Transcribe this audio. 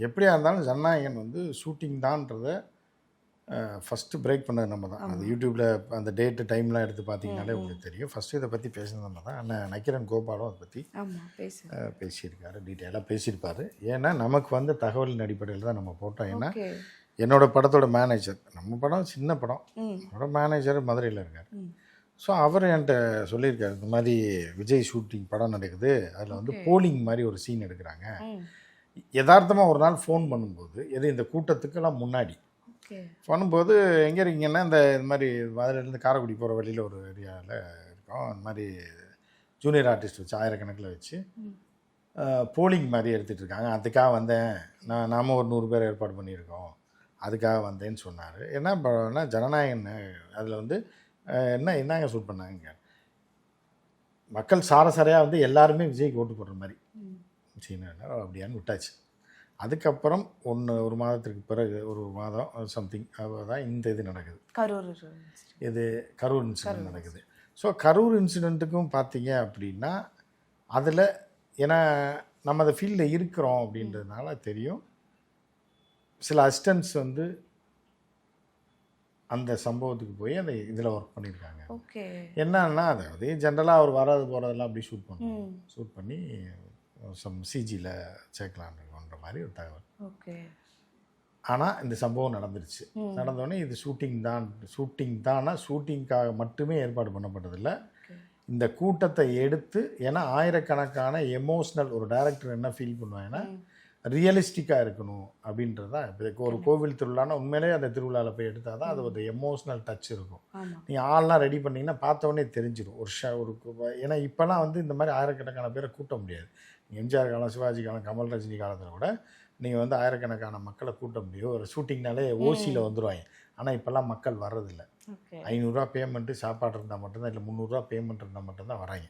எப்படியா இருந்தாலும் ஜனநாயகன் வந்து ஷூட்டிங் தான்றத ஃபஸ்ட்டு பிரேக் பண்ணது நம்ம தான். அது யூடியூப்பில் அந்த டேட்டு டைம்லாம் எடுத்து பார்த்தீங்கன்னாலே உங்களுக்கு தெரியும். ஃபஸ்ட்டு இதை பற்றி பேசுனது நம்ம தான். அண்ணன் நக்கீரன் கோபாலும் அதை பற்றி பேசியிருக்காரு, டீட்டெயிலாக பேசியிருப்பார். ஏன்னா நமக்கு வந்து தகவலின் அடிப்படையில் தான் நம்ம போட்டோம். ஏன்னா என்னோடய படத்தோட மேனேஜர், நம்ம படம் சின்ன படம், என்னோட மேனேஜர் மதுரையில் இருக்கார். ஸோ அவர் என்கிட்ட சொல்லியிருக்காரு, இந்த மாதிரி விஜய் ஷூட்டிங் படம் நடக்குது, அதில் வந்து போலிங் மாதிரி ஒரு சீன் எடுக்கிறாங்க. யதார்த்தமாக ஒரு நாள் ஃபோன் பண்ணும்போது இந்த கூட்டத்துக்கெல்லாம் முன்னாடி பண்ணும்போது எங்கே இருக்கீங்கன்னா இந்த மாதிரி மதுரையிலேருந்து காரைக்குடி போகிற வழியில் ஒரு ஏரியாவில் இருக்கோம். அந்த மாதிரி ஜூனியர் ஆர்டிஸ்ட் வச்சு ஆயிரக்கணக்கில் வச்சு போலிங் மாதிரி எடுத்துகிட்டு இருக்காங்க, அதுக்காக வந்தேன், நாம் ஒரு 100 பேர் ஏற்பாடு பண்ணியிருக்கோம், அதுக்காக வந்தேன்னு சொன்னார். என்ன ஜனநாயகன் அதில் வந்து என்னங்க ஷூட் பண்ணாங்க, மக்கள் சாரசாரையாக வந்து எல்லாருமே விஜய்க்கு ஓட்டு போடுற மாதிரி சீனா அப்படியான்னு விட்டாச்சு. அதுக்கப்புறம் ஒரு மாதத்திற்கு பிறகு ஒரு மாதம் சம்திங் தான் இந்த இது நடக்குது, கரூர் இன்சிடென்ட் நடக்குது. ஸோ கரூர் இன்சிடெண்ட்டுக்கும் பார்த்தீங்க அப்படின்னா அதில் ஏன்னா நம்ம அந்த ஃபீல்டில் இருக்கிறோம் அப்படின்றதுனால தெரியும், சில அசிஸ்டன்ட்ஸ் வந்து அந்த சம்பவத்துக்கு போய் அந்த இதில் ஒர்க் பண்ணியிருக்காங்க. என்னன்னா அதாவது ஜென்ரலாக அவர் வராது போகிறதெல்லாம் அப்படி ஷூட் பண்ணி சிஜியில் சேர்க்கலான்ற மாதிரி ஒரு தகவல். ஆனால் இந்த சம்பவம் நடந்துருச்சு. நடந்தோடனே இது ஷூட்டிங் தானா ஷூட்டிங்காக மட்டுமே ஏற்பாடு பண்ணப்பட்டதில்லை. இந்த கூட்டத்தை எடுத்து, ஏன்னா ஆயிரக்கணக்கான எமோஷ்னல் ஒரு டைரக்டர் என்ன ஃபீல் பண்ணுவாங்கன்னா ரியலிஸ்டிக்காக இருக்கணும் அப்படின்றது தான். இப்போ ஒரு கோவில் திருவிழான்னா உண்மையிலே அந்த திருவிழாவில் போய் எடுத்தால் தான் அது ஒரு எமோஷ்னல் டச் இருக்கும். நீங்கள் ஆள்லாம் ரெடி பண்ணிங்கன்னா பார்த்தோன்னே தெரிஞ்சிடும் ஒரு ஏன்னா இப்போலாம் வந்து இந்த மாதிரி ஆயிரக்கணக்கான பேரை கூட்ட முடியாது. எம்ஜிஆர் காலம், சிவாஜி காலம், கமல், ரஜினி காலத்தில் கூட நீங்கள் வந்து ஆயிரக்கணக்கான மக்களை கூட்ட முடியும். ஒரு ஷூட்டிங்னாலே ஓசியில் வந்துடுவாங்க. ஆனால் இப்போல்லாம் மக்கள் வர்றதில்லை. 500 பேமெண்ட்டு சாப்பாடு இருந்தால் மட்டும்தான், இல்லை 300 பேமெண்ட் இருந்தால் மட்டும்தான் வராங்க.